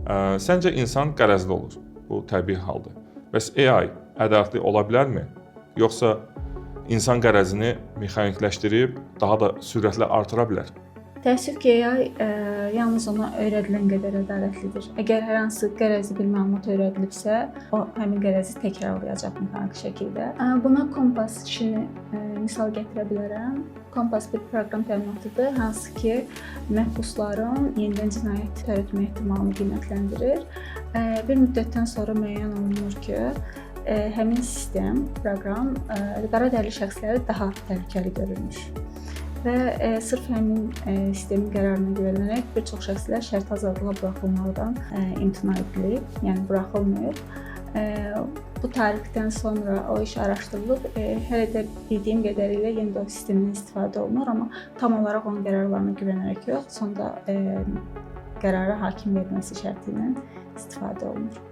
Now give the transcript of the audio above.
Səncə insan qərəzli olur. Bu təbii haldır. Bəs AI ədalətli ola bilərmi? Yoxsa insan qərəzini mexanikləşdirib daha da sürətlə artıra bilər? Təəssüf ki, AI yalnız ona öyrədilən qədər ədalətlidir. Əgər hər hansı qərəzli bir məlumat öyrədilibsə, o həmin qərəzi təkrarlayacaq mexanik şəkildə. Buna Kompas işini misal gətirə bilərəm. Kompas bir proqram təminatıdır, hansı ki, məhbusların yenidən cinayət törətmə ehtimalını qiymətləndirir. Bir müddətdən sonra müəyyən olunur ki, həmin sistem, proqram qara dərili şəxsləri daha təhlükəli görürmüş. Və sırf həmin sistemin qərarına güvənərək bir çox şəxslər şərti azadlığa buraxılmaqdan imtina edilib, yəni buraxılmır. Bu tarixdən sonra o iş araşdırılıb, hələ də bildiyim qədərilə yenə də o sistemdən istifadə olunur, amma tam olaraq onun qərarlarına güvənərək yox, sonda qərara hakim verməsi şərti ilə istifadə olunur.